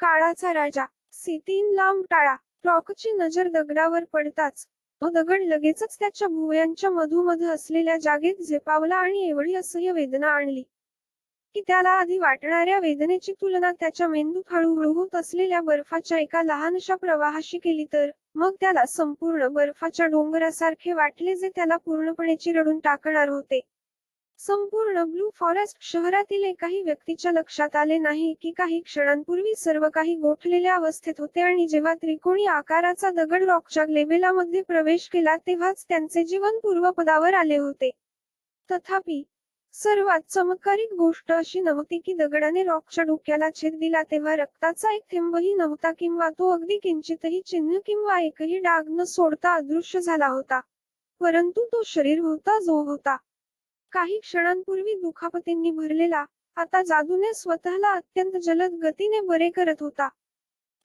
काळाचा राजा सीतीन लांब टाळा. रॉकची नजर दगडावर पडताच तो दगड लगेचच त्याच्या भुवयांच्या मधोमध असलेल्या जागेत झेपावला आणि एवढी असह्य वेदना आणली की त्याला आधी वाटणाऱ्या वेदनेची तुलना त्याच्या मेंदूत हळूहळू होत असलेल्या बर्फाच्या एका लहानशा प्रवाहाशी केली तर मग त्याला संपूर्ण बर्फाच्या डोंगरासारखे वाटले, जे त्याला पूर्णपणे चिरडून टाकणार होते. संपूर्ण ब्लू फॉरेस्ट शहरातील एकाही व्यक्तीच्या लक्षात आले नाही की काही क्षणांपूर्वी सर्व काही गोठलेल्या अवस्थेत होते आणि जेव्हा त्रिकोणी आकाराचा दगड रॉकच्या लेबेलामध्ये प्रवेश केला तेव्हाच त्यांचे जीवन पूर्वपदावर आले होते. तथापि सर्वात चमत्कारिक गोष्ट अशी नव्हती की दगडाने रॉकच्या डोक्याला छेद दिला तेव्हा रक्ताचा एक थेंबही नव्हता किंवा तो अगदी किंचितही चिन्ह किंवा एकही डाग न सोडता अदृश्य झाला होता. परंतु तो शरीर होता जो होता काही क्षणांपूर्वी दुखापतींनी भरलेला, आता जादूने स्वतःला अत्यंत जलद गतीने बरे करत होता.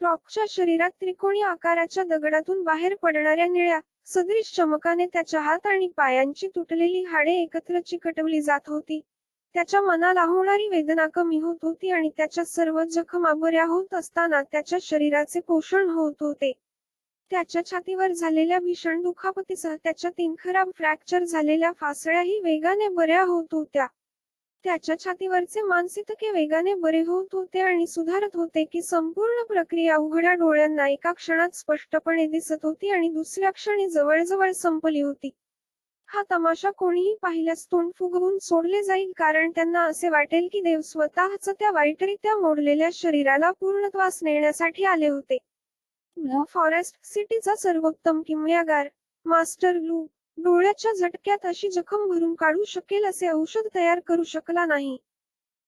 रॉकच्या शरीरात त्रिकोणी आकाराच्या दगडातून बाहेर पडणाऱ्या निळ्या सदृश चमकाने त्याच्या हात आणि पायांची तुटलेली हाडे एकत्र चिकटवली जात होती. त्याच्या मनाला होणारी वेदना कमी होत होती आणि त्याच्या सर्व जखमा बऱ्या होत असताना त्याच्या शरीराचे पोषण होत होते. त्याच्या छातीवर झालेल्या भीषण दुखापतीसह त्याच्या 3 खराब फ्रॅक्चर झालेल्या फासळ्याही वेगाने बऱ्या होत होत्या. त्याच्या छातीवरचे मांसितके वेगाने बरे होत होते आणि सुधारत होते की संपूर्ण प्रक्रिया उघड्या डोळ्यांना एका क्षणात स्पष्टपणे दिसत होती आणि दुसऱ्या क्षणी जवळजवळ संपली होती. हा तमाशा कोणीही पाहिल्यास तोंड फुगवून सोडले जाईल, कारण त्यांना असे वाटेल की देव स्वतःच त्या वाईटरित्या मोडलेल्या शरीराला पूर्णत्वास नेण्यासाठी आले होते. ब्लू फॉरेस्ट सिटीचा सर्वोत्तम किमयागार मास्टर लू डोळ्याच्या झटक्यात अशी जखम भरून काढू शकेल असे औषध तयार करू शकला नाही.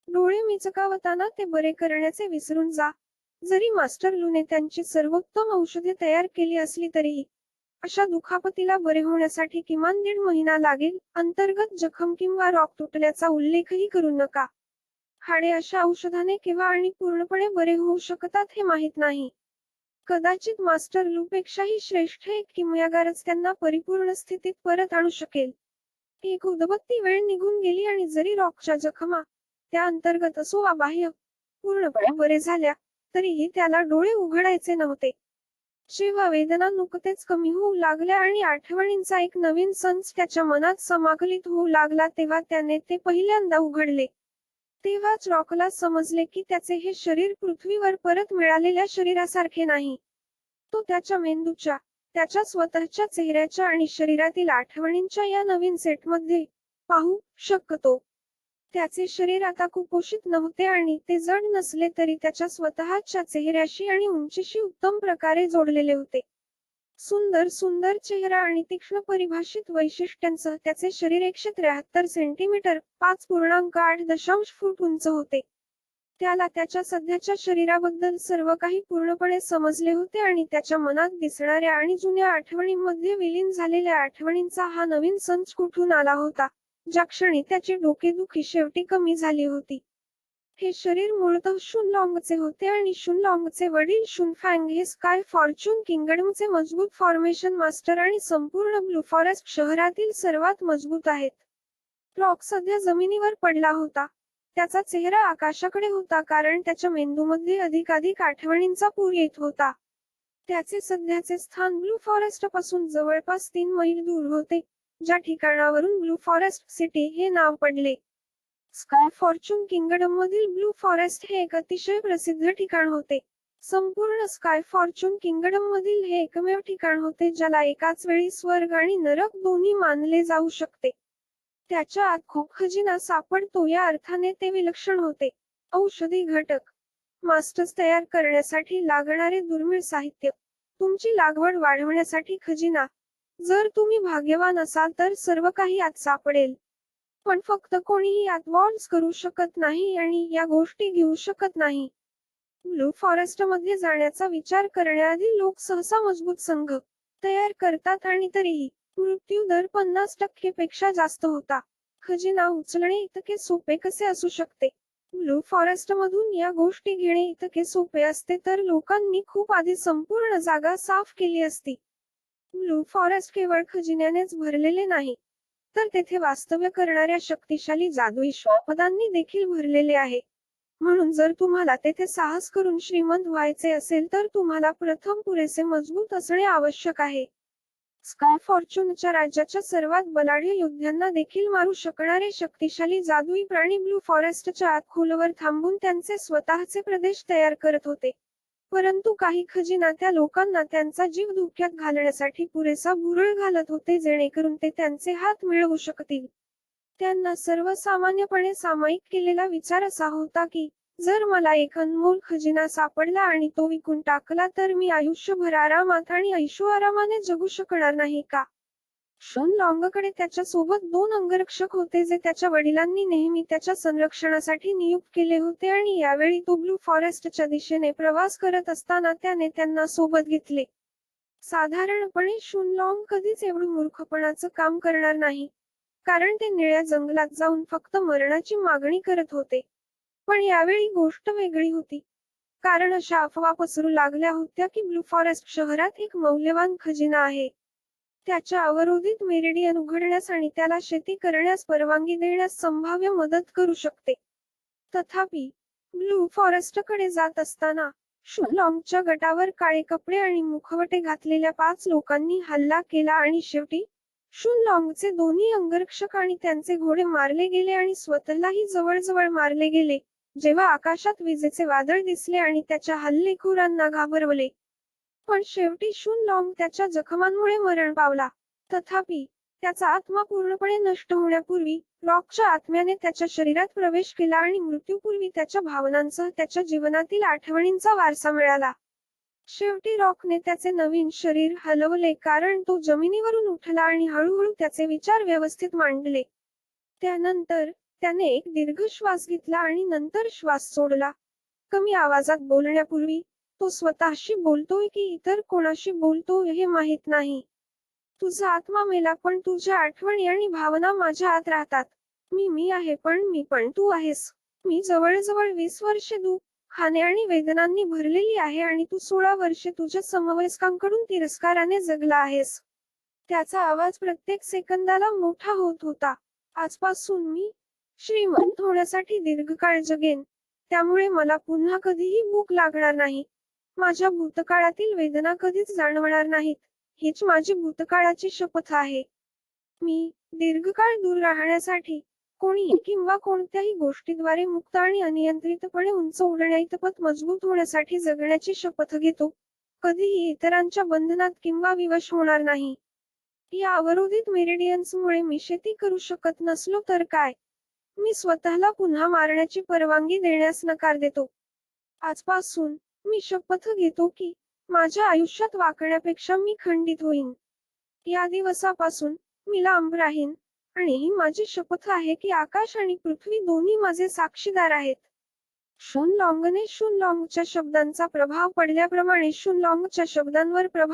डोळे मिचकावताना ते बरे करण्याचे विसरून जा. जरी मास्टर लूने त्यांची सर्वोत्तम औषधे तयार केली असली तरीही अशा दुखापतीला बरे होण्यासाठी किमान 1.5 महिना लागेल. अंतर्गत जखम किंवा रॉक तुटल्याचा उल्लेखही करू नका. हाडे अशा औषधाने केव्हा आणि पूर्णपणे बरे होऊ शकतात हे माहीत नाही. कदाचित मास्टर लूपेक्षाही श्रेष्ठ एक किमयागारच त्यांना परिपूर्ण स्थितीत परत आणू शकेल. एक उदबत्ती वेळ निघून गेली आणि जरी रॉकच्या जखमा त्या अंतर्गत असो वा बाह्य पूर्णपणे बरे झाल्या तरीही त्याला डोळे उघडायचे नव्हते. जेव्हा वेदना नुकतेच कमी होऊ लागल्या आणि आठवणींचा एक नवीन संच त्याच्या मनात समाकलित होऊ लागला तेव्हा त्याने ते पहिल्यांदा उघडले. तेव्हाच रॉकला समजले की त्याचे हे शरीर पृथ्वीवर परत मिळालेल्या शरीरासारखे नाही. तो त्याच्या मेंदूच्या, त्याच्या स्वतःच्या चेहऱ्याच्या आणि शरीरातील आठवणींच्या या नवीन सेटमध्ये पाहू शकतो. त्याचे शरीर आता कुपोषित नव्हते आणि ते जड नसले तरी त्याच्या स्वतःच्या चेहऱ्याशी आणि उंचीशी उत्तम प्रकारे जोडलेले होते. सुंदर सुंदर चेहरा आणि तीक्ष्ण परिभाषित वैशिष्ट्यांसह त्याचे शरीर 173 सेंटीमीटर 5.8 फूट उंच होते. त्याला त्याच्या सध्याच्या शरीराबद्दल सर्व काही पूर्णपणे समजले होते आणि त्याच्या मनात दिसणाऱ्या आणि जुन्या आठवणींमध्ये विलीन झालेल्या आठवणींचा हा नवीन संच कुठून आला होता, ज्या क्षणी त्याची डोकेदुखी शेवटी कमी झाली होती. हे शरीर मूळतः शुनलॉंगचे होते आणि शुनलॉंगचे वडील शुनफँग हे स्काय फॉर्च्यून किंगडमचे मजबूत फॉर्मेशन मास्टर आणि संपूर्ण ब्लू फॉरेस्ट शहरातील सर्वात मजबूत आहेत. रॉक सध्या जमिनीवर पडला होता. त्याचा चेहरा आकाशाकडे होता कारण त्याच्या मेंदूमध्ये अधिकाधिक आठवणींचा पूर येत होता. त्याचे सध्याचे स्थान ब्लू फॉरेस्ट पासून जवळपास 3 मैल दूर होते, ज्या ठिकाणावरून ब्लू फॉरेस्ट सिटी हे नाव पडले. स्काय फॉर्च्यून किंगडम मधील ब्लू फॉरेस्ट हे एक अतिशय प्रसिद्ध ठिकाण होते. संपूर्ण स्काय फॉर्च्यून किंगडम मधील हे एकमेव ठिकाण होते ज्याला एकाच वेळी स्वर्ग आणि नरक दोन्ही मानले जाऊ शकते. त्याच्या आत खूप खजिना सापडतो, या अर्थाने ते विलक्षण होते. औषधी घटक, मास्टर्स तयार करण्यासाठी लागणारे दुर्मिळ साहित्य, तुमची लागवड वाढवण्यासाठी खजिना. जर तुम्ही भाग्यवान असाल तर सर्व काही आत सापडेल. पण फक्त कोणीही आत वॉर्ड्स करू शकत नाही आणि या गोष्टी घेऊ शकत नाही. ब्लू फॉरेस्ट मध्ये जाण्याचा विचार करण्याआधी लोक सहसा मजबूत संघ तयार करतात आणि तरीही मृत्यू दर 50% पेक्षा जास्त होता. खजिना उचलणे इतके सोपे कसे असू शकते? ब्लू फॉरेस्ट मधून या गोष्टी घेणे इतके सोपे असते तर लोकांनी खूप आधी संपूर्ण जागा साफ केली असती. ब्लू फॉरेस्ट केवळ खजिन्यानेच भरलेले नाही, तर तेथे वास्तव्य करणाऱ्या शक्तिशाली जादुई श्वापदांनी देखील भरलेले आहे. म्हणून जर तुम्हाला तेथे साहस करून श्रीमंत व्हायचे असेल तर तुम्हाला प्रथम पुरेसे मजबूत असणे आवश्यक आहे. स्काय फॉर्च्यूनच्या राज्याच्या सर्वात बलाढ्य योद्ध्यांना देखील मारू शकणारे शक्तिशाली जादुई प्राणी ब्लू फॉरेस्टच्या आत खोलवर थांबून त्यांचे स्वतःचे प्रदेश तयार करत होते. परंतु काही खजिना त्या लोकांना त्यांचा जीव धोक्यात घालण्यासाठी पुरेसा भुरळ घालत होते जेणेकरून ते त्यांचे हात मिळवू शकतील. त्यांना सर्वसामान्यपणे सामायिक केलेला विचार असा होता की, जर मला एक अनमोल खजिना सापडला आणि तो विकून टाकला तर मी आयुष्यभर आरामात आणि ऐशोआरामाने जगू शकणार नाही का? शन लॉन्गकडे त्याच्या सोबत 2 अंगरक्षक होते जे त्याच्या वडिलांनी नेहमी त्याच्या संरक्षणासाठी नियुक्त केले होते आणि यावेळी तो ब्लू फॉरेस्टच्या दिशेने प्रवास करत असताना त्याने त्यांना सोबत घेतले. साधारणपणे शून लॉन्ग कधीच एवढं मूर्खपणाचं काम करणार नाही. कारण ते निळ्या जंगलात जाऊन फक्त मरणाची मागणी करत होते. पण यावेळी गोष्ट वेगळी होती. कारण अशा अफवा पसरू लागल्या होत्या की ब्लू फॉरेस्ट शहरात एक मौल्यवान खजिना आहे. त्याच्या अवरोधित मेरिडियन उघडण्यास आणि त्याला शेती करण्यास परवानगी देण्यास संभाव्य मदत करू शकते. तथापि, ब्लू फॉरेस्टकडे जात असताना, शुलॉंगच्या गटावर काळे कपडे आणि मुखवटे घातलेल्या 5 लोकांनी हल्ला केला आणि शेवटी, शुलॉंगचे दोन्ही अंगरक्षक आणि त्यांचे घोडे मारले गेले आणि स्वतःलाही जवळजवळ मारले गेले, जेव्हा आकाशात विजेचे वादळ दिसले आणि त्याच्या हल्लेखोरांना घाबरवले. पण शेवटी शून लॉन्ग त्याच्या जखमांमुळे मरण पावला. तथापि, त्याचा आत्मा पूर्णपणे नष्ट होण्यापूर्वी, रॉकच्या आत्म्याने त्याच्या शरीरात प्रवेश केला आणि मृत्यूपूर्वी त्याच्या भावनांसह त्याच्या जीवनातील आठवणींचा वारसा मिळाला. शेवटी रॉकने त्याचे नवीन शरीर हलवले कारण तो जमिनीवरून उठला आणि हळूहळू त्याचे विचार व्यवस्थित मांडले. त्यानंतर, त्याने एक दीर्घ श्वास घेतला आणि नंतर श्वास सोडला. कमी आवाजात बोलण्यापूर्वी, तो स्वतःशी बोलतोय की इतर कोणाशी बोलतोय हे माहित नाही. तुझा आत्मा मेला पण तुझ्या आठवणी आणि भावना माझ्या आत राहतात. मी आहे पण मी पण तू आहेस. मी जवळजवळ 20 वर्षे दुःख, हानी आणि वेदनांनी भरलेली आहे आणि तू 16 वर्षे तुझ्या समवयस्कांकडून तिरस्काराने जगला आहेस. त्याचा आवाज प्रत्येक सेकंदाला मोठा होत होता. आजपासून मी श्रीमंत होण्यासाठी दीर्घकाळ जगेन. त्यामुळे मला पुन्हा कधीही भूक लागणार नाही. माझ्या भूतकाळातील वेदना कधीच जाणवणार नाहीत. हीच माझी भूतकाळाची शपथ आहे. मी दीर्घकाळ दूर राहण्यासाठी कोणीही किंवा कोणत्याही गोष्टीद्वारे मुक्त आणि अनियंत्रितपणे उंच उडण्याइतपत मजबूत होण्यासाठी जगण्याची शपथ घेतो. कधीही इतरांच्या बंधनात किंवा विवश होणार नाही. या अवरोधित मेरिडियन्समुळे मी शेती करू शकत नसलो तर काय? मी स्वतःला पुन्हा मारण्याची परवानगी देण्यास नकार देतो. आजपासून, मी शपथ घेतो की, माझ्या आयुष्यात वाकण्यापेक्षा मी खंडित होईन. या दिवसापासून, मी लांब राहीन. आणि ही माझी शपथ आहे की आकाश आणि पृथ्वी दोन्ही माझे साक्षीदार आहेत. शून लॉन्गने शून लॉन्गच्या शब्दांचा प्रभाव पडल्याप्रमाणे शून लॉन्गच्या शब्दांवर प्रभाव